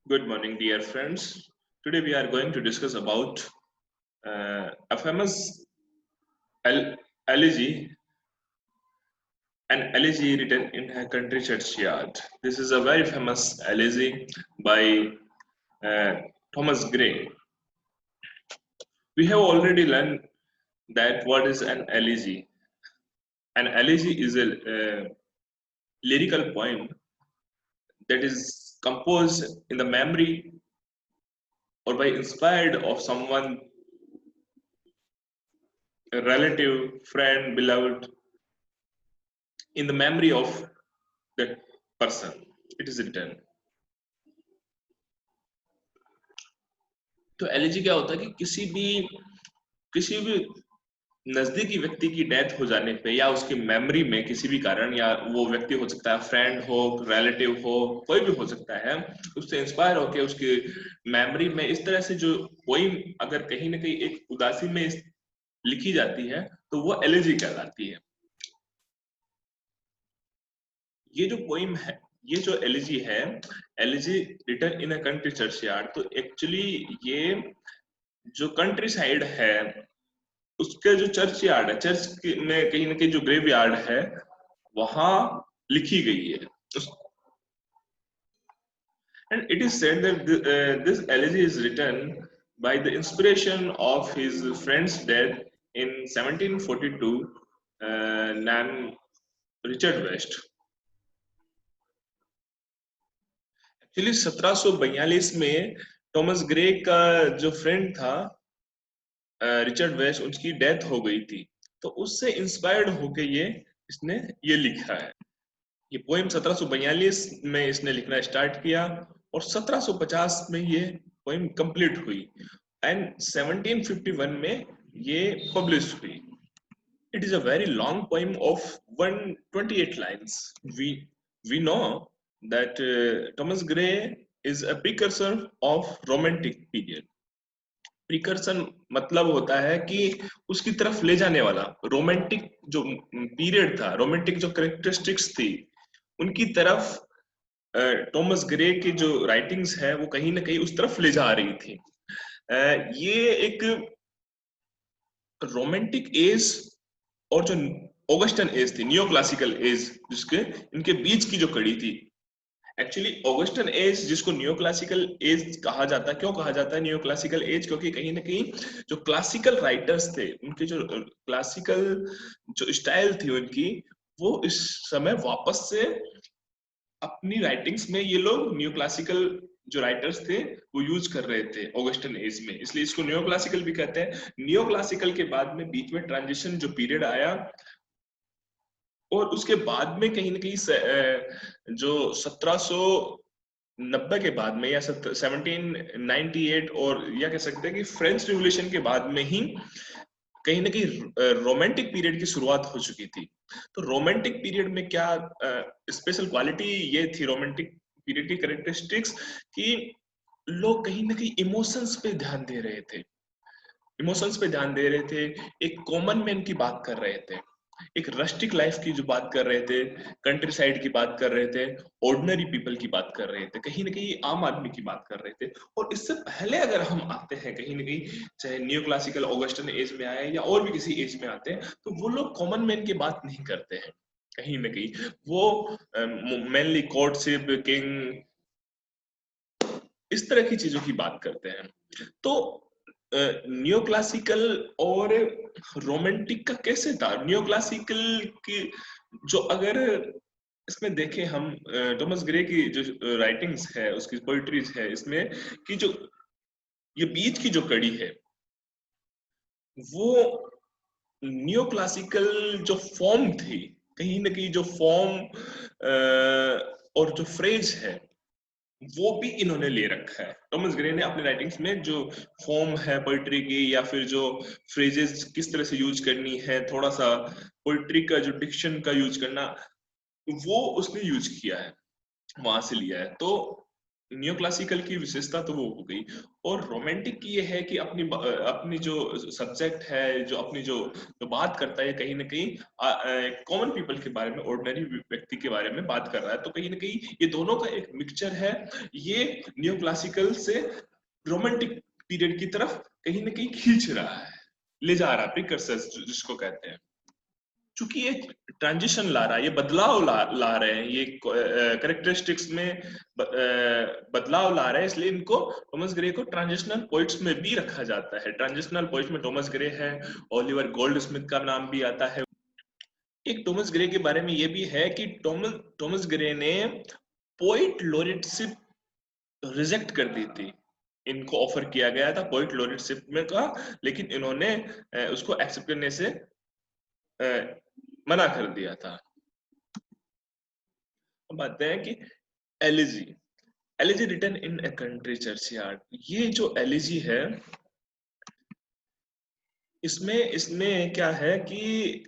Good morning, dear friends. Today we are going to discuss about a famous elegy, an elegy written in a country churchyard. This is a very famous elegy by uh, Thomas Gray. We have already learned that what is an elegy. An elegy is a lyrical poem that is composed in the memory or by inspired of someone, a relative, friend, beloved, in the memory of that person. It is written. तो allergy क्या होता है कि किसी भी नजदीकी व्यक्ति की डेथ हो जाने पे या उसकी मेमोरी में किसी भी कारण, या वो व्यक्ति हो सकता है फ्रेंड हो, रिलेटिव हो, कोई भी हो सकता है, उससे इंस्पायर होके उसकी मेमोरी में इस तरह से जो पोइम अगर कहीं ना कहीं एक उदासी में लिखी जाती है तो वो एलर्जी कहलाती है। ये जो पोइम है, ये जो एलिजी है, elegy written in a country churchyard, तो एक्चुअली ये जो कंट्री साइड है उसके जो चर्च यार्ड है, चर्च में कहीं ना कहीं जो ग्रेव यार्ड है वहां लिखी गई है। And it is said that this elegy is written by the inspiration of his friend's death in 1742, named Richard West. Actually 1742 में थॉमस ग्रे का जो फ्रेंड था रिचर्ड वेस्ट, उसकी डेथ हो गई थी, तो उससे इंस्पायर्ड होके इसने ये लिखा है। ये पोएम 1742 में इसने लिखना स्टार्ट किया और 1750 में ये पोएम कंप्लीट हुई एंड 1751 में ये पब्लिश हुई। It is a very long poem of 128 lines. we know that Thomas Gray is a precursor of romantic period. Precaution मतलब होता है कि उसकी तरफ ले जाने वाला। रोमांटिक जो पीरियड था, रोमांटिक जो कैरेक्टरिस्टिक्स थी, उनकी तरफ थॉमस ग्रे की जो राइटिंग्स है वो कहीं ना कहीं उस तरफ ले जा रही थी। ये एक रोमांटिक एज और जो ऑगस्टन एज थी, नियो क्लासिकल एज, जिसके इनके बीच की जो कड़ी थी। एक्चुअली ऑगस्टन एज जिसको नियो क्लासिकल एज कहा जाता है, क्यों कहा जाता है नियो क्लासिकल एज? क्योंकि कहीं ना कहीं जो क्लासिकल राइटर्स थे, उनके जो क्लासिकल जो स्टाइल थी उनकी, वो इस समय वापस से अपनी राइटिंग्स में ये लोग न्यू क्लासिकल जो राइटर्स थे वो यूज कर रहे थे ऑगस्टन एज में, इसलिए इसको न्यू क्लासिकल भी कहते हैं। न्यू क्लासिकल के बाद में बीच में ट्रांजिशन जो पीरियड आया, और उसके बाद में कहीं ना कहीं जो 1790 के बाद में या 1798, और या कह सकते हैं कि फ्रेंच रिवॉल्यूशन के बाद में ही कहीं ना कहीं रोमांटिक पीरियड की शुरुआत हो चुकी थी। तो रोमांटिक पीरियड में क्या स्पेशल क्वालिटी ये थी रोमांटिक पीरियड की कैरेक्टरिस्टिक्स, कि लोग कहीं ना कहीं इमोशंस पे ध्यान दे रहे थे, इमोशंस पे ध्यान दे रहे थे, एक कॉमन मैन की बात कर रहे थे, एक रस्टिक लाइफ की जो बात कर रहे थे, कंट्री साइड की बात कर रहे थे, ऑर्डिनरी पीपल की बात कर रहे थे, कहीं ना कहीं आम आदमी की बात कर रहे थे। और इससे पहले अगर हम आते हैं कहीं ना कहीं, चाहे न्यू क्लासिकल ऑगस्टन एज में आए या और भी किसी एज में आते हैं, तो वो लोग कॉमन मैन की बात नहीं करते हैं। कहीं ना कहीं वो मेनली कोर्टशिप, किंग, इस तरह की चीजों की बात करते हैं। तो नियो क्लासिकल और रोमांटिक का कैसे था? नियो क्लासिकल की जो अगर इसमें देखें हम, थॉमस ग्रे की जो राइटिंग्स है, उसकी पोइट्रीज है, इसमें कि जो ये बीच की जो कड़ी है वो नियो क्लासिकल जो फॉर्म थी, कहीं ना कहीं जो फॉर्म और जो फ्रेज है वो भी इन्होंने ले रखा है। थॉमस ग्रे ने अपने राइटिंग्स में जो फॉर्म है पोइट्री की, या फिर जो फ्रेजेस किस तरह से यूज करनी है, थोड़ा सा पोइट्री का जो डिक्शन का यूज करना, वो उसने यूज किया है, वहां से लिया है। तो नियो क्लासिकल की विशेषता तो वो हो गई। और रोमांटिक की ये है कि अपनी जो सब्जेक्ट है, जो अपनी जो बात करता है, कहीं ना कहीं कॉमन पीपल के बारे में, ऑर्डिनरी व्यक्ति के बारे में बात कर रहा है। तो कहीं ना कहीं ये दोनों का एक मिक्सचर है। ये नियो क्लासिकल से रोमांटिक पीरियड की तरफ कहीं ना कहीं खींच रहा है, ले जा रहा है, प्रिकर्सर्स जिसको कहते हैं। चूंकि ये ट्रांजिशन ला रहा है, ये बदलाव ला रहे हैं, ये करेक्टरिस्टिक्स में बदलाव ला रहे हैं, इसलिए इनको थॉमस ग्रे को ट्रांजिशनल पोइट्स में भी रखा जाता है। ट्रांजिशनल पोइट्स में थॉमस ग्रे है, ओलिवर गोल्डस्मिथ का नाम भी आता है। एक थॉमस ग्रे के बारे में ये भी है कि थॉमस ग्रे ने पोइट लॉरेटशिप रिजेक्ट कर दी थी। इनको ऑफर किया गया था पोइट लॉरेटशिप में का, लेकिन इन्होंने उसको एक्सेप्ट करने से मना कर दिया था। अब आते हैं कि elegy elegy written in a country churchyard. ये जो एलिजी है, इसमें इसमें क्या है कि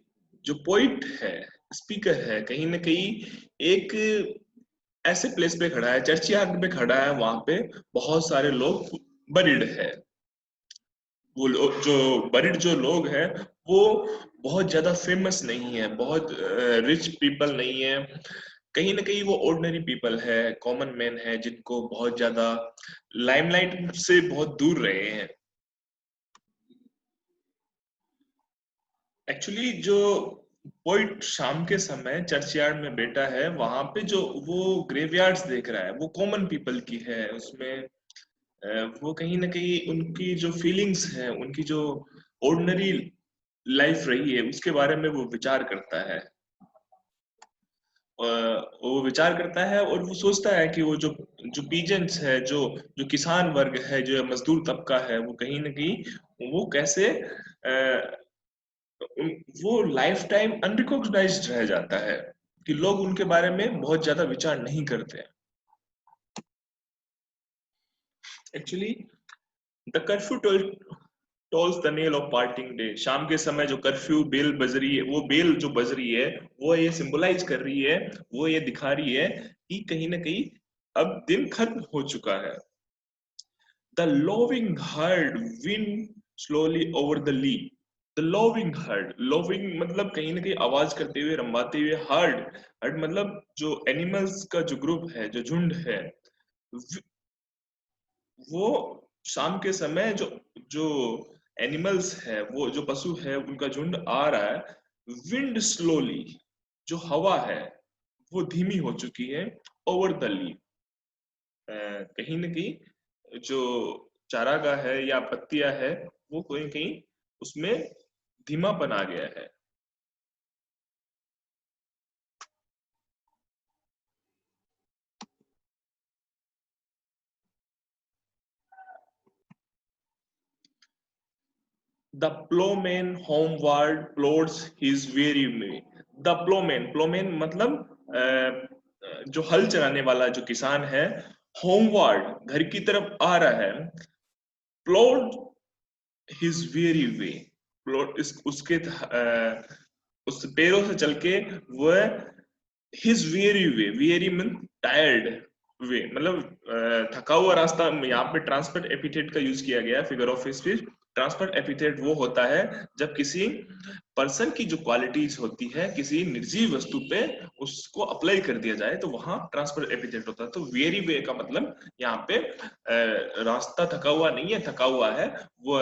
जो पोइट है, स्पीकर है, कहीं ना कहीं एक ऐसे प्लेस पे खड़ा है, चर्चयार्ड पे खड़ा है, वहां पे बहुत सारे लोग बरीड है। वो जो बरीड जो लोग हैं, वो बहुत ज्यादा फेमस नहीं है, बहुत रिच पीपल नहीं है, कहीं ना कहीं वो ऑर्डिनरी पीपल है, कॉमन मैन है, जिनको बहुत ज्यादा लाइमलाइट से बहुत दूर रहे हैं। एक्चुअली जो पोइट शाम के समय चर्चयार्ड में बैठा है, वहां पे जो वो ग्रेवयार्ड्स देख रहा है, वो कॉमन पीपल की है। उसमें वो कहीं ना कहीं उनकी जो फीलिंग्स है, उनकी जो ऑर्डिनरी लाइफ रही है, उसके बारे में वो विचार करता है। वो विचार करता है और वो सोचता है कि वो जो जो पीजेंट्स है, जो जो किसान वर्ग है, जो मजदूर तबका है, वो कहीं ना कहीं वो कैसे वो लाइफ टाइम अनरिकॉग्नाइज्ड रह जाता है, कि लोग उनके बारे में बहुत ज्यादा विचार नहीं करते। Actually the curfew tolls the knell of parting day. शाम के समय जो कर्फ्यू बेल बज रही है, वो बेल जो बज रही है, वो ये सिंबलाइज कर रही है, वो ये दिखा रही है कि कहीं ना कहीं अब दिन खत्म हो चुका है। The lowing herd wind slowly over the lea. The lowing herd, lowing मतलब कहीं ना कहीं आवाज करते हुए, रंबाते हुए। हर्ड, हर्ड मतलब जो एनिमल्स का जो ग्रुप है, जो झुंड है, वो शाम के समय जो जो एनिमल्स है, वो जो पशु है, उनका झुंड आ रहा है। विंड स्लोली, जो हवा है वो धीमी हो चुकी है। ओवर द लीफ, कहीं ना कहीं जो चारागाह है या पत्तियां है, वो कहीं कहीं उसमें धीमापन आ गया है। The ploughman homeward plods his weary way. The ploughman, ploughman मतलब जो हल चलाने वाला जो किसान है, होमवर्ड घर की तरफ आ रहा है। प्लोड हिज वेरी वे, प्लोड इस उसके उस पैरों से चल के वह his weary way, weary mean tired way, मतलब थका हुआ रास्ता। यहाँ पे ट्रांसफर एपिथेट का यूज किया गया है, figure of speech. Transfer epithet वो होता है जब किसी पर्सन की जो क्वालिटीज होती है, किसी निर्जीव वस्तु पे उसको अप्लाई कर दिया जाए, तो वहां ट्रांसफर एपिथेट होता है। तो वेरी वे का मतलब यहाँ पे रास्ता थका हुआ नहीं है, थका हुआ है वो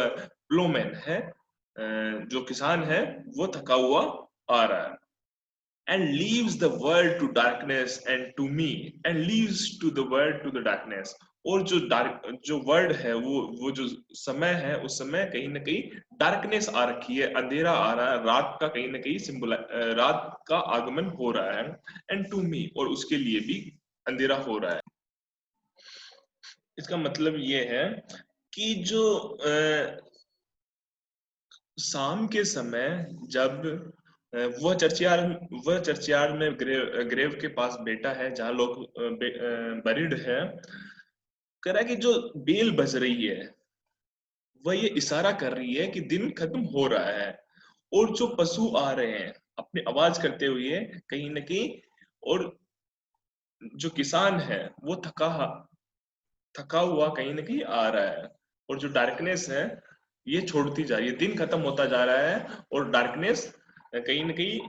प्लोमैन है, जो किसान है वो थका हुआ आ रहा है। and leaves the world to darkness and to me, and leaves to the world to the darkness। और जो डार्क जो वर्ड है, वो जो समय है, उस समय कहीं ना कहीं डार्कनेस आ रखी है, अंधेरा आ रहा है, रात का कहीं ना कहीं सिंबल, रात का आगमन हो रहा है। एंड टू मी, और उसके लिए भी अंधेरा हो रहा है। इसका मतलब ये है कि जो शाम के समय जब वह चर्चयार्ड में ग्रेव के पास बैठा है, जहाँ लोग बरीड है, कह रहा है कि जो बेल बज रही है, वह ये इशारा कर रही है कि दिन खत्म हो रहा है। और जो पशु आ रहे हैं अपनी आवाज करते हुए, कहीं ना कहीं, और जो किसान है वो थका थका हुआ कहीं ना कहीं आ रहा है, और जो डार्कनेस है ये छोड़ती जा रही है, दिन खत्म होता जा रहा है और डार्कनेस कहीं ना कहीं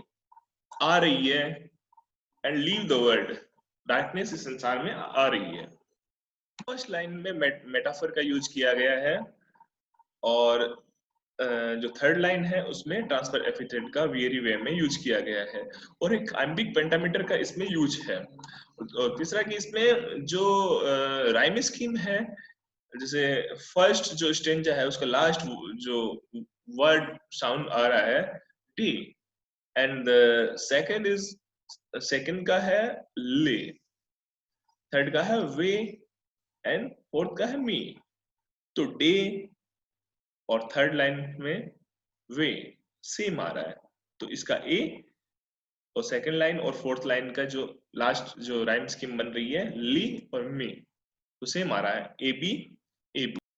आ रही है, and leave the world, darkness इस संसार में आ रही है। फर्स्ट लाइन में मेटाफर का यूज किया गया है, और जो थर्ड लाइन है उसमें ट्रांसफर एपिथेट का वेरी वे में यूज किया गया है, और एक आइम्बिक पेंटामीटर का इसमें यूज है। और तीसरा कि इसमें जो राइम स्कीम है, जैसे फर्स्ट जो स्टेंजा है उसका लास्ट जो वर्ड साउंड आ रहा है T, and second is, second का है ले, थर्ड का है वे, एंड फोर्थ का है मी। तो डे और थर्ड लाइन में वे सेम आ रहा है, तो इसका ए, और सेकंड लाइन और फोर्थ लाइन का जो लास्ट जो राइम स्कीम बन रही है ली और मी, तो सेम आ रहा है, ए बी